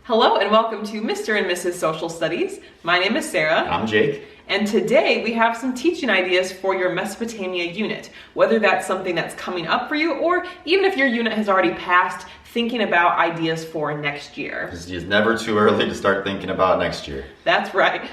Hello and welcome to Mr. and Mrs. Social Studies. My name is Sarah. I'm Jake. And today we have some teaching ideas for your Mesopotamia unit, whether that's something that's coming up for you or even if your unit has already passed, thinking about ideas for next year. It's just never too early to start thinking about next year. That's right.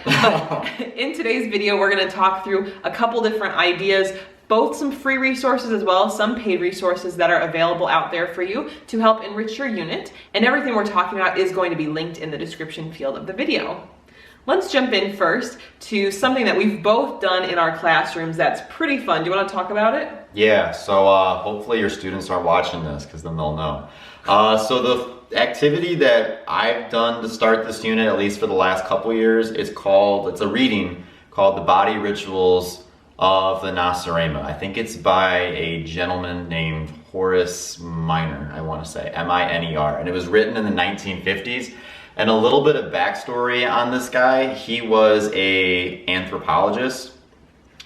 In today's video, we're going to talk through a couple different ideas, both some free resources as well as some paid resources that are available out there for you to help enrich your unit. And everything we're talking about is going to be linked in the description field of the video. Let's jump in first to something that we've both done in our classrooms that's pretty fun. Do you want to talk about it? Yeah, so hopefully your students are watching this because then they'll know. So the activity that I've done to start this unit, at least for the last couple years, it's a reading called The Body Rituals of the Nacirema. I think it's by a gentleman named Horace Miner, I want to say, M-I-N-E-R. And it was written in the 1950s. And a little bit of backstory on this guy, he was an anthropologist.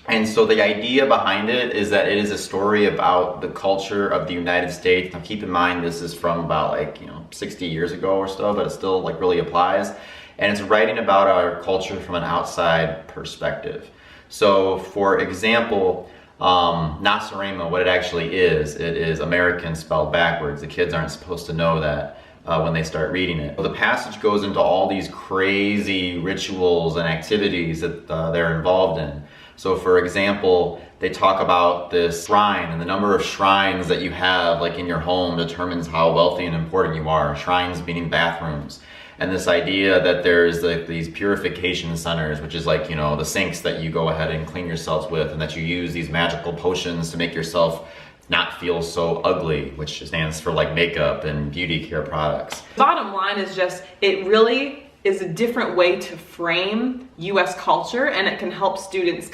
And so the idea behind it is that it is a story about the culture of the United States. Now keep in mind, this is from about 60 years ago or so, but it still really applies. And it's writing about our culture from an outside perspective. So for example, Nacirema, what it actually is, it is American spelled backwards. The kids aren't supposed to know that when they start reading it. The passage goes into all these crazy rituals and activities that they're involved in. So for example, they talk about this shrine, and the number of shrines that you have in your home determines how wealthy and important you are. Shrines meaning bathrooms. And this idea that there's these purification centers, which is the sinks that you go ahead and clean yourselves with, and that you use these magical potions to make yourself not feel so ugly, which stands for makeup and beauty care products. Bottom line is just, it really is a different way to frame US culture, and it can help students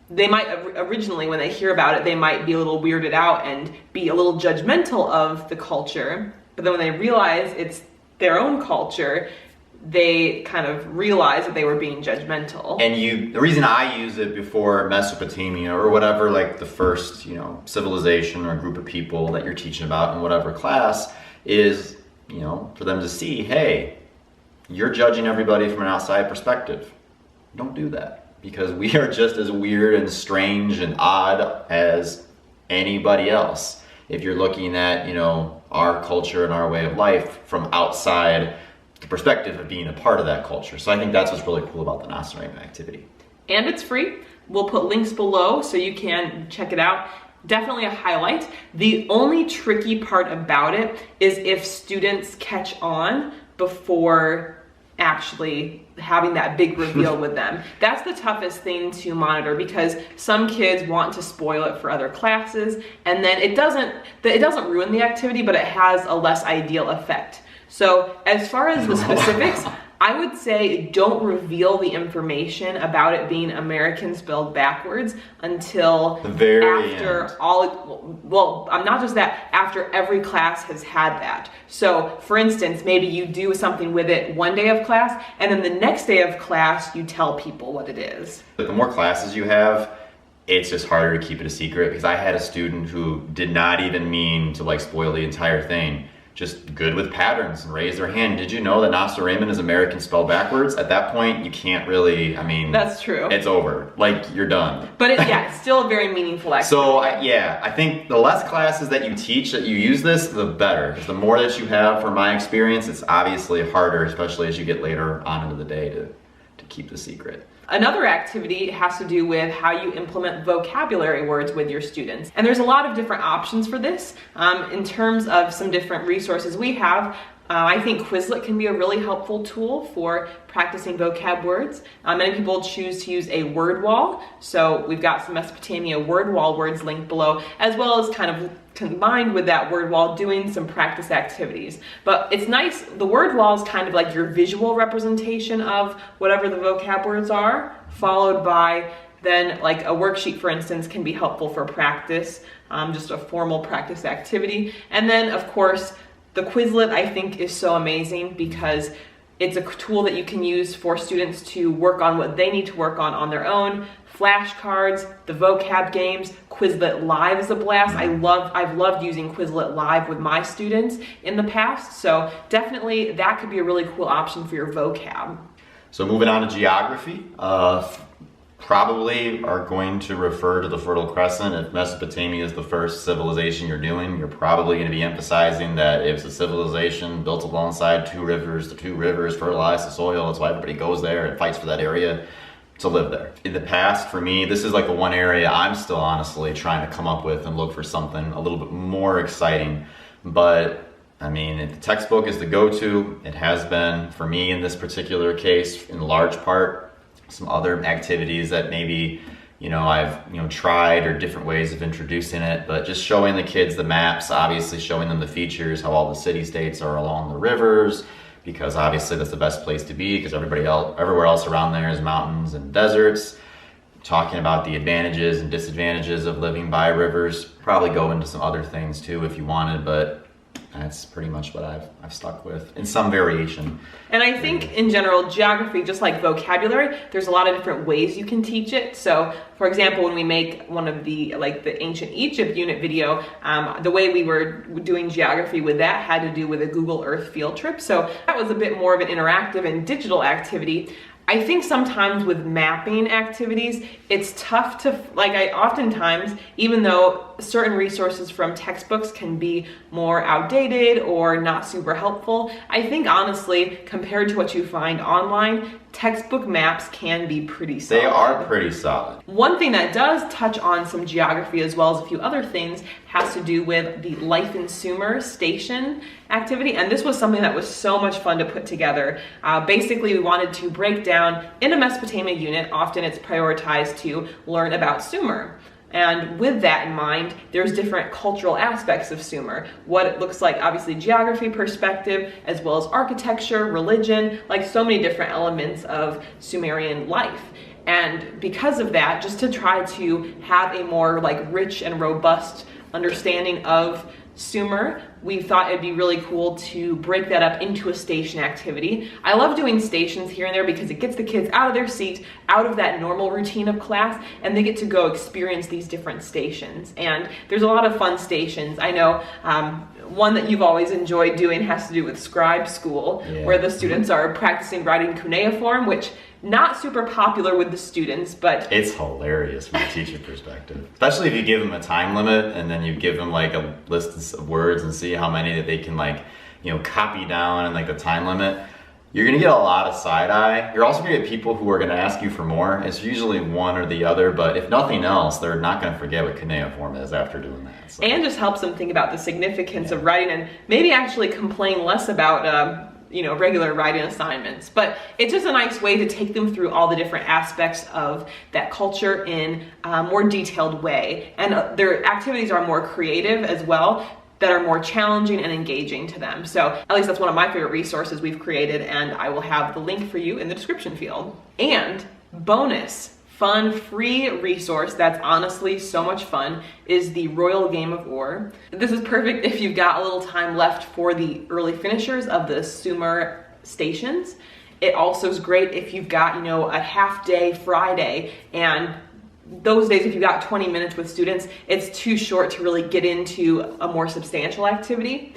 they might originally, when they hear about it, they might be a little weirded out and be a little judgmental of the culture, but then when they realize it's their own culture, they kind of realize that they were being judgmental. And the reason I use it before Mesopotamia or whatever, the first, civilization or group of people that you're teaching about in whatever class is, for them to see, hey, you're judging everybody from an outside perspective. Don't do that, because we are just as weird and strange and odd as anybody else. If you're looking at, our culture and our way of life from outside the perspective of being a part of that culture. So I think that's what's really cool about the Nacirema activity. And it's free. We'll put links below so you can check it out. Definitely a highlight. The only tricky part about it is if students catch on before actually having that big reveal with them. That's the toughest thing to monitor, because some kids want to spoil it for other classes, and then it doesn't ruin the activity, but it has a less ideal effect. So as far as the specifics, I would say don't reveal the information about it being American spelled backwards until the very after end. Not just that, after every class has had that. So for instance, maybe you do something with it one day of class, and then the next day of class, you tell people what it is. The more classes you have, it's just harder to keep it a secret, because I had a student who did not even mean to spoil the entire thing. Just good with patterns and raise their hand. Did you know that Nacirema is American spelled backwards? At that point, you can't really, That's true. It's over. You're done. But it's still a very meaningful activity. So I think the less classes that you teach that you use this, the better. Because the more that you have, from my experience, it's obviously harder, especially as you get later on into the day, to keep the secret. Another activity has to do with how you implement vocabulary words with your students. And there's a lot of different options for this. In terms of some different resources we have, I think Quizlet can be a really helpful tool for practicing vocab words. Many people choose to use a word wall. So we've got some Mesopotamia word wall words linked below, as well as combined with that word wall doing some practice activities. But it's nice, the word wall is kind of like your visual representation of whatever the vocab words are, followed by then a worksheet, for instance, can be helpful for practice, just a formal practice activity. And then of course, the Quizlet, I think, is so amazing because it's a tool that you can use for students to work on what they need to work on their own. Flashcards, the vocab games, Quizlet Live is a blast. I've loved using Quizlet Live with my students in the past, so definitely that could be a really cool option for your vocab. So moving on to geography, probably are going to refer to the Fertile Crescent. If Mesopotamia is the first civilization you're doing, you're probably going to be emphasizing that it's a civilization built alongside two rivers. The two rivers fertilize the soil. That's why everybody goes there and fights for that area to live there. In the past, for me, this is like the one area I'm still honestly trying to come up with and look for something a little bit more exciting. But I mean, the textbook is the go-to. It has been for me in this particular case, in large part. Some other activities that maybe, I've, tried, or different ways of introducing it, but just showing the kids the maps, obviously showing them the features, how all the city-states are along the rivers, because obviously that's the best place to be, because everywhere else around there is mountains and deserts. Talking about the advantages and disadvantages of living by rivers. Probably go into some other things too if you wanted, but that's pretty much what I've stuck with in some variation. And I think in general, geography, just like vocabulary, there's a lot of different ways you can teach it. So for example, when we make one of the ancient Egypt unit video, the way we were doing geography with that had to do with a Google Earth field trip. So that was a bit more of an interactive and digital activity. I think sometimes with mapping activities, it's tough to, oftentimes, even though certain resources from textbooks can be more outdated or not super helpful, I think honestly, compared to what you find online, textbook maps can be pretty solid. They are pretty solid. One thing that does touch on some geography as well as a few other things has to do with the Life in Sumer station activity, and this was something that was so much fun to put together. Basically, we wanted to break down in a Mesopotamia unit. Often it's prioritized to learn about Sumer. And with that in mind, there's different cultural aspects of Sumer. What it looks like, obviously geography perspective, as well as architecture, religion, like so many different elements of Sumerian life. And because of that, just to try to have a more rich and robust understanding of Sumer, we thought it'd be really cool to break that up into a station activity. I love doing stations here and there because it gets the kids out of their seat, out of that normal routine of class, and they get to go experience these different stations. And there's a lot of fun stations. I know one that you've always enjoyed doing has to do with scribe school, where the students are practicing writing cuneiform, which not super popular with the students, but it's hilarious from a teacher perspective. Especially if you give them a time limit and then you give them a list of words and see how many that they can copy down and the time limit. You're gonna get a lot of side eye. You're also gonna get people who are gonna ask you for more. It's usually one or the other, but if nothing else, they're not gonna forget what cuneiform is after doing that. So. And just helps them think about the significance of writing and maybe actually complain less about regular writing assignments. But it's just a nice way to take them through all the different aspects of that culture in a more detailed way. And their activities are more creative as well, that are more challenging and engaging to them. So at least that's one of my favorite resources we've created, and I will have the link for you in the description field. And bonus, fun, free resource that's honestly so much fun is the Royal Game of War. This is perfect if you've got a little time left for the early finishers of the Sumer stations. It also is great if you've got, a half day Friday, and those days, if you've got 20 minutes with students, it's too short to really get into a more substantial activity.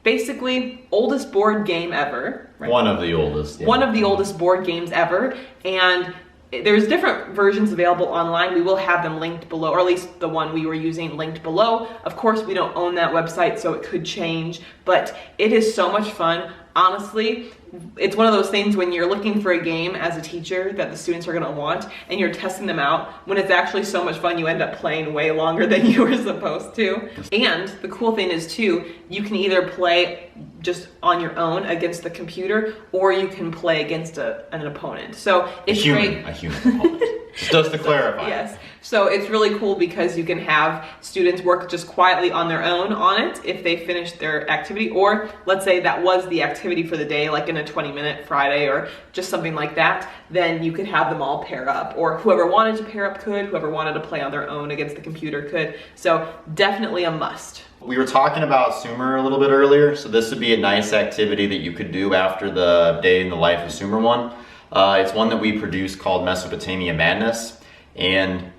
Basically, oldest board game ever. Right? One of the oldest. Yeah. One of the oldest board games ever. And there's different versions available online. We will have them linked below, or at least the one we were using linked below. Of course, we don't own that website, so it could change, but it is so much fun. Honestly, it's one of those things when you're looking for a game as a teacher that the students are gonna want, and you're testing them out, when it's actually so much fun, you end up playing way longer than you were supposed to. And the cool thing is too, you can either play just on your own against the computer, or you can play against an opponent. So it's great. A human opponent. Just to clarify. Yes. So it's really cool because you can have students work just quietly on their own on it if they finish their activity, or let's say that was the activity for the day, like in a 20-minute Friday or just something like that, then you could have them all pair up, or whoever wanted to pair up could, whoever wanted to play on their own against the computer could. So definitely a must. We were talking about Sumer a little bit earlier, so this would be a nice activity that you could do after the Day in the Life of Sumer one. It's one that we produced called Mesopotamia Madness, and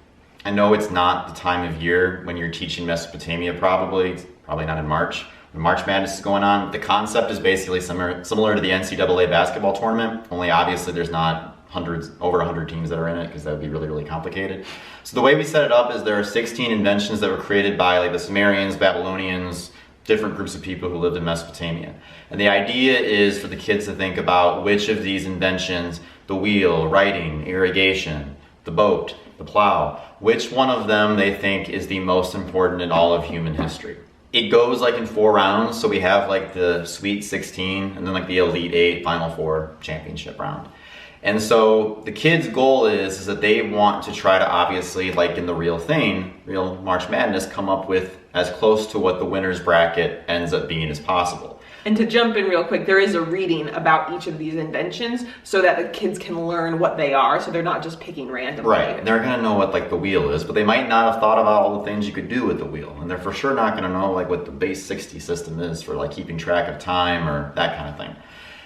I know it's not the time of year when you're teaching Mesopotamia, probably not in March. When March Madness is going on. The concept is basically similar to the NCAA basketball tournament, only obviously there's not over 100 teams that are in it, because that would be really, really complicated. So the way we set it up is there are 16 inventions that were created by like the Sumerians, Babylonians, different groups of people who lived in Mesopotamia. And the idea is for the kids to think about which of these inventions, the wheel, writing, irrigation, the boat, the plow, which one of them they think is the most important in all of human history. It goes like in 4 rounds, so we have like the Sweet 16 and then like the Elite 8, Final 4 championship round. And so the kids' goal is that they want to try to obviously, like in the real March Madness, come up with as close to what the winner's bracket ends up being as possible. And to jump in real quick, there is a reading about each of these inventions so that the kids can learn what they are, so they're not just picking randomly. Right, and they're gonna know what like the wheel is, but they might not have thought about all the things you could do with the wheel. And they're for sure not gonna know like what the base 60 system is for like keeping track of time or that kind of thing.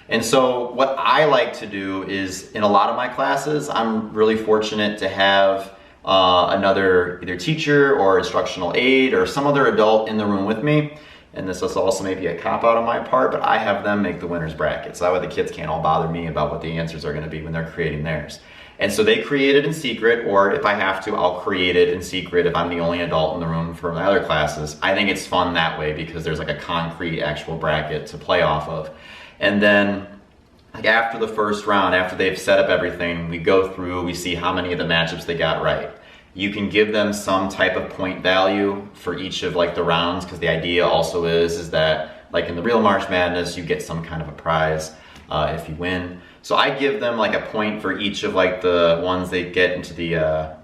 And so what I like to do is, in a lot of my classes, I'm really fortunate to have another either teacher or instructional aide or some other adult in the room with me. And this is also maybe a cop-out on my part, but I have them make the winner's bracket. So that way the kids can't all bother me about what the answers are gonna be when they're creating theirs. And so they create it in secret, or if I have to, I'll create it in secret if I'm the only adult in the room for my other classes. I think it's fun that way because there's like a concrete actual bracket to play off of. And then like after the first round, after they've set up everything, we go through, we see how many of the matchups they got right. You can give them some type of point value for each of like the rounds, because the idea also is that like in the real March Madness, you get some kind of a prize if you win. So I give them like a point for each of like the ones they get into the,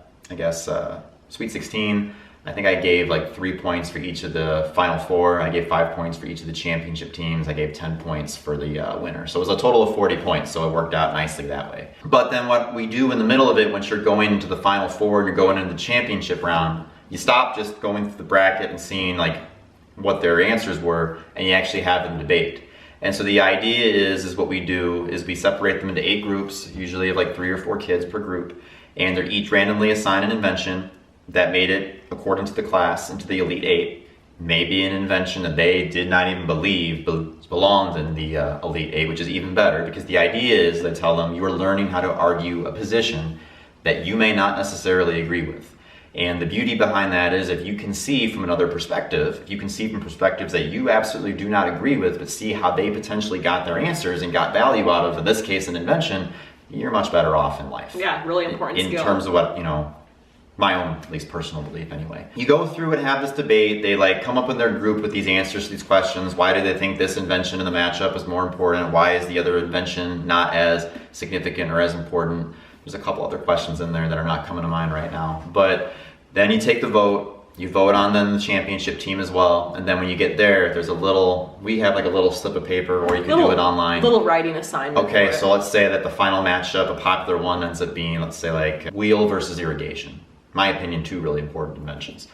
Sweet 16. I think I gave like 3 points for each of the Final 4. I gave 5 points for each of the championship teams. I gave 10 points for the winner. So it was a total of 40 points, so it worked out nicely that way. But then what we do in the middle of it, once you're going into the Final 4 and you're going into the championship round, you stop just going through the bracket and seeing like what their answers were, and you actually have them debate. And so the idea is what we do is we separate them into 8 groups, usually of like 3 or 4 kids per group, and they're each randomly assigned an invention that made it according to the class into the Elite 8. Maybe an invention that they did not even believe belonged in the Elite 8, which is even better, because the idea is they tell them you are learning how to argue a position that you may not necessarily agree with. And the beauty behind that is if you can see from another perspective, if you can see from perspectives that you absolutely do not agree with, but see how they potentially got their answers and got value out of, in this case, an invention, you're much better off in life. Yeah, really important skill. In terms of what, my own, at least personal belief anyway. You go through and have this debate, they like come up in their group with these answers to these questions. Why do they think this invention in the matchup is more important? Why is the other invention not as significant or as important? There's a couple other questions in there that are not coming to mind right now. But then you take the vote, you vote on then the championship team as well. And then when you get there, we have like a little slip of paper, or you can do it online. Little writing assignment. Okay, so let's say that the final matchup, a popular one ends up being, let's say like wheel versus irrigation. My opinion, 2 really important inventions.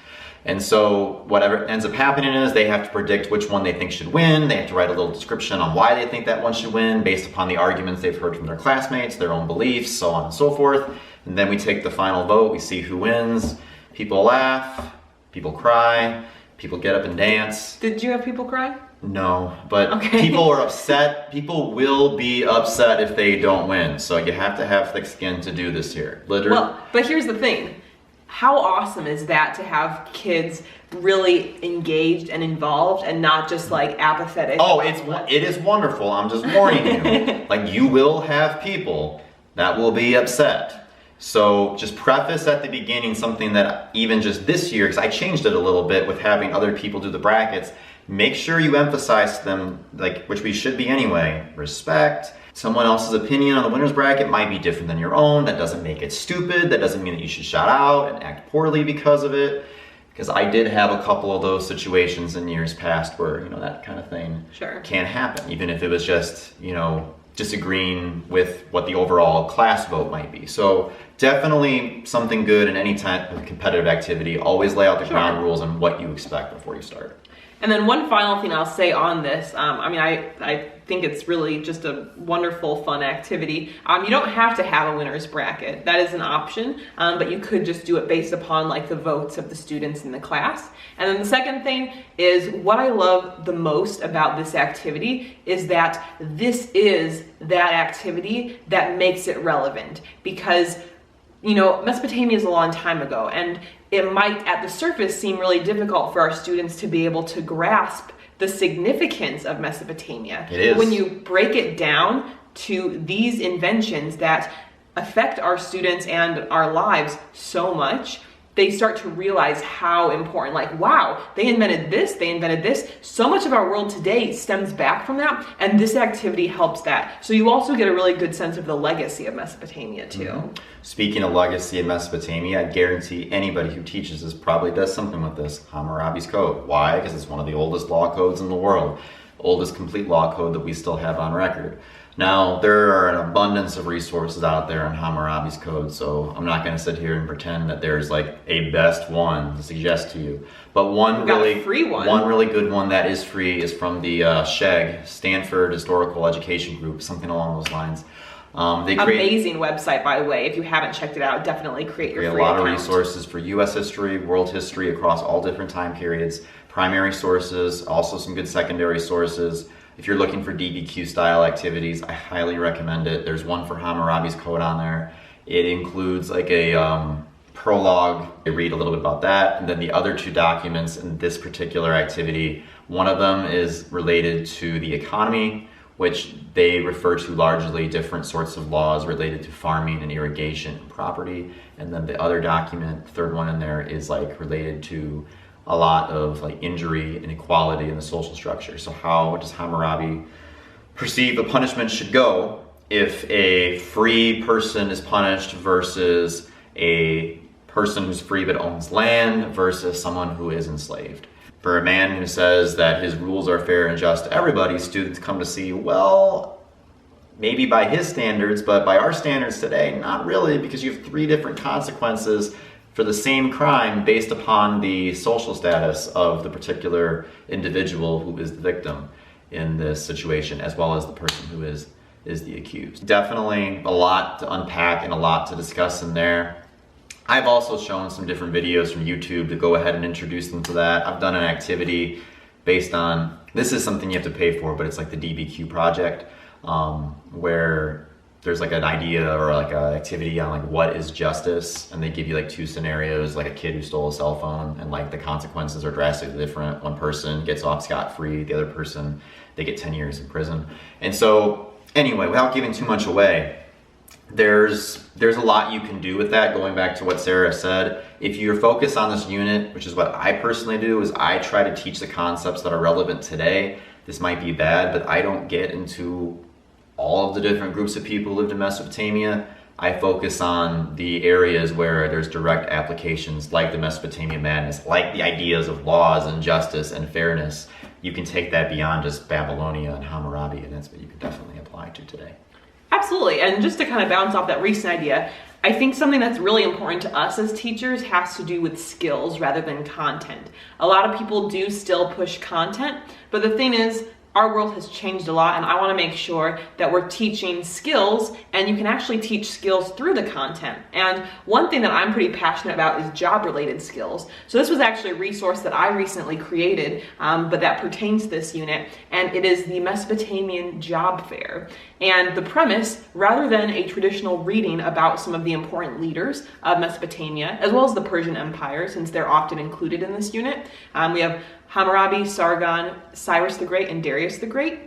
And so whatever ends up happening is they have to predict which one they think should win. They have to write a little description on why they think that one should win based upon the arguments they've heard from their classmates, their own beliefs, so on and so forth. And then we take the final vote, we see who wins. People laugh, people cry, people get up and dance. Did you have people cry? No, but people are upset. People will be upset if they don't win. So you have to have thick skin to do this here. Literally. Well, but here's the thing. How awesome is that to have kids really engaged and involved and not just like apathetic? Oh, it is wonderful. I'm just warning you. Like, you will have people that will be upset. So just preface at the beginning something that even just this year, because I changed it a little bit with having other people do the brackets, make sure you emphasize to them, like, which we should be anyway, respect. Someone else's opinion on the winner's bracket might be different than your own. That doesn't make it stupid. That doesn't mean that you should shout out and act poorly because of it. Because I did have a couple of those situations in years past where, that kind of thing can happen, even if it was just, disagreeing with what the overall class vote might be. So definitely something good in any type of competitive activity. Always lay out the ground rules and what you expect before you start. And then one final thing I'll say on this, I think it's really just a wonderful, fun activity. You don't have to have a winner's bracket. That is an option, but you could just do it based upon like the votes of the students in the class. And then the second thing is, what I love the most about this activity is that this is that activity that makes it relevant, because Mesopotamia is a long time ago, and it might at the surface seem really difficult for our students to be able to grasp the significance of Mesopotamia. It is. But when you break it down to these inventions that affect our students and our lives so much, they start to realize how important, like, wow, they invented this. So much of our world today stems back from that, and this activity helps that. So you also get a really good sense of the legacy of Mesopotamia too. Mm-hmm. Speaking of legacy in Mesopotamia, I guarantee anybody who teaches this probably does something with this. Hammurabi's code. Why? Because it's one of the oldest law codes in the world. Oldest complete law code that we still have on record. Now, there are an abundance of resources out there on Hammurabi's code, so I'm not going to sit here and pretend that there's like a best one to suggest to you. But one really good one that is free is from the SHEG, Stanford Historical Education Group, something along those lines. Amazing website, by the way. If you haven't checked it out, definitely create your free account. A lot of resources for U.S. history, world history across all different time periods. Primary sources, also some good secondary sources. If you're looking for DBQ style activities, I highly recommend it. There's one for Hammurabi's code on there. It includes like a prologue. I read a little bit about that. And then the other two documents in this particular activity, one of them is related to the economy, which they refer to largely different sorts of laws related to farming and irrigation and property. And then the other document, third one in there, is like related to a lot of like injury and inequality in the social structure. So how does Hammurabi perceive the punishment should go if a free person is punished versus a person who's free but owns land versus someone who is enslaved? For a man who says that his rules are fair and just to everybody, students come to see, well, maybe by his standards, but by our standards today, not really, because you have three different consequences for the same crime based upon the social status of the particular individual who is the victim in this situation, as well as the person who is the accused. Definitely a lot to unpack and a lot to discuss in there. I've also shown some different videos from YouTube to go ahead and introduce them to that. I've done an activity based on, this is something you have to pay for, but it's like the DBQ project, where there's like an idea or like an activity on like what is justice, and they give you like two scenarios, like a kid who stole a cell phone, and like the consequences are drastically different. One person gets off scot-free, the other person, they get 10 years in prison. And so anyway, without giving too much away, there's a lot you can do with that. Going back to what Sarah said, if you're focused on this unit, which is what I personally do, is I try to teach the concepts that are relevant today. This might be bad, but I don't get into all of the different groups of people who lived in Mesopotamia. I focus on the areas where there's direct applications, like the Mesopotamia Madness, like the ideas of laws and justice and fairness. You can take that beyond just Babylonia and Hammurabi, and that's what you can definitely apply to today. Absolutely. And just to kind of bounce off that recent idea, I think something that's really important to us as teachers has to do with skills rather than content. A lot of people do still push content, but the thing is, our world has changed a lot, and I want to make sure that we're teaching skills, and you can actually teach skills through the content. And one thing that I'm pretty passionate about is job-related skills. So this was actually a resource that I recently created, but that pertains to this unit, and it is the Mesopotamian Job Fair. And the premise, rather than a traditional reading about some of the important leaders of Mesopotamia, as well as the Persian Empire, since they're often included in this unit, we have Hammurabi, Sargon, Cyrus the Great, and Darius the Great.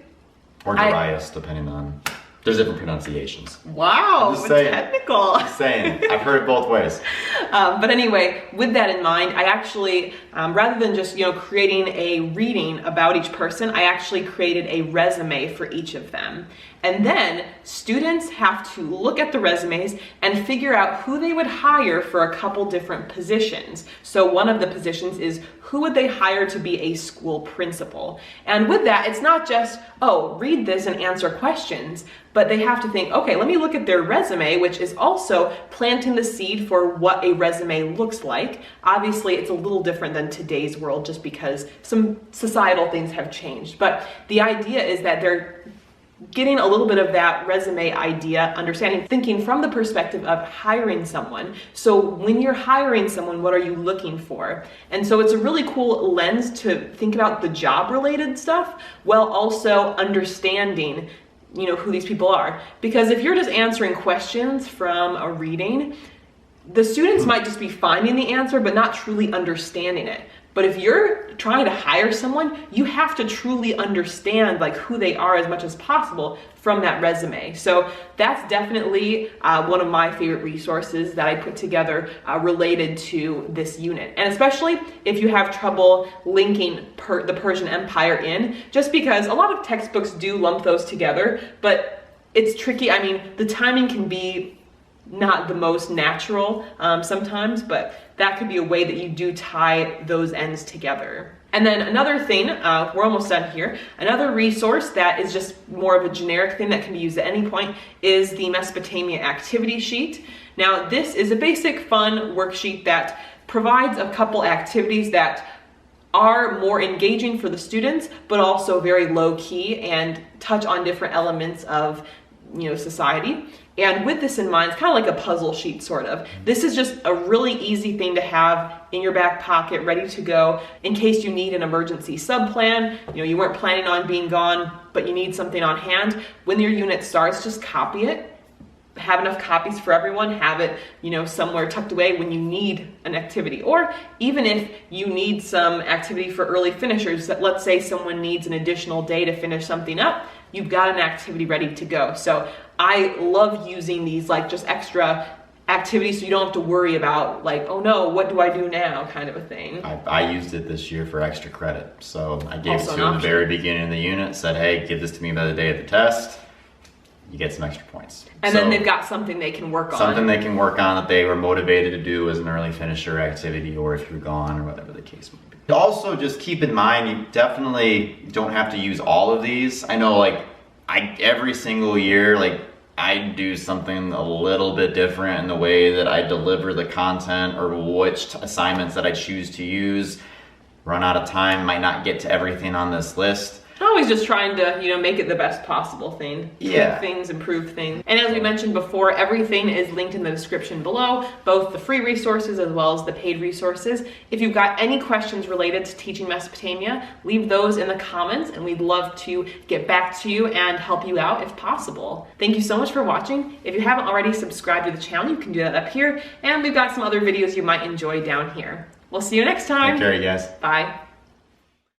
Or Darius, depending on, there's different pronunciations. Wow, technical. Just saying, I've heard it both ways. But anyway, with that in mind, I actually, rather than just creating a reading about each person, I actually created a resume for each of them. And then students have to look at the resumes and figure out who they would hire for a couple different positions. So one of the positions is who would they hire to be a school principal? And with that, it's not just, oh, read this and answer questions, but they have to think, okay, let me look at their resume, which is also planting the seed for what a resume looks like. Obviously, it's a little different than today's world just because some societal things have changed. But the idea is that they're getting a little bit of that resume idea, understanding, thinking from the perspective of hiring someone. So when you're hiring someone, what are you looking for? And so it's a really cool lens to think about the job related stuff while also understanding, you know, who these people are. Because if you're just answering questions from a reading, the students might just be finding the answer but not truly understanding it. But if you're trying to hire someone, you have to truly understand like who they are as much as possible from that resume. So that's definitely one of my favorite resources that I put together related to this unit. And especially if you have trouble linking the Persian Empire in, just because a lot of textbooks do lump those together, but it's tricky. I mean, the timing can be not the most natural sometimes, but that could be a way that you do tie those ends together. And then another thing, we're almost done here, another resource that is just more of a generic thing that can be used at any point is the Mesopotamia Activity Sheet. Now this is a basic fun worksheet that provides a couple activities that are more engaging for the students, but also very low key and touch on different elements of, you know, society. And with this in mind, it's kind of like a puzzle sheet sort of. This is just a really easy thing to have in your back pocket, ready to go in case you need an emergency sub-plan. You know, you weren't planning on being gone, but you need something on hand. When your unit starts, just copy it. Have enough copies for everyone, have it, you know, somewhere tucked away when you need an activity. Or even if you need some activity for early finishers, that let's say someone needs an additional day to finish something up, you've got an activity ready to go. So I love using these like just extra activities so you don't have to worry about like, oh no, what do I do now kind of a thing. I used it this year for extra credit. So I gave it to them at the very beginning of the unit, said, hey, give this to me by the day of the test. You get some extra points. And then they've got something they can work on. Something they can work on that they were motivated to do as an early finisher activity, or if you're gone or whatever the case might be. Also, just keep in mind, you definitely don't have to use all of these. I know like every single year, like I do something a little bit different in the way that I deliver the content or which assignments that I choose to use. Run out of time, might not get to everything on this list. Always just trying to, you know, make it the best possible thing. Yeah. Tweak things, improve things. And as we mentioned before, everything is linked in the description below, both the free resources as well as the paid resources. If you've got any questions related to teaching Mesopotamia, leave those in the comments and we'd love to get back to you and help you out if possible. Thank you so much for watching. If you haven't already subscribed to the channel, you can do that up here. And we've got some other videos you might enjoy down here. We'll see you next time. Take care, you guys. Bye.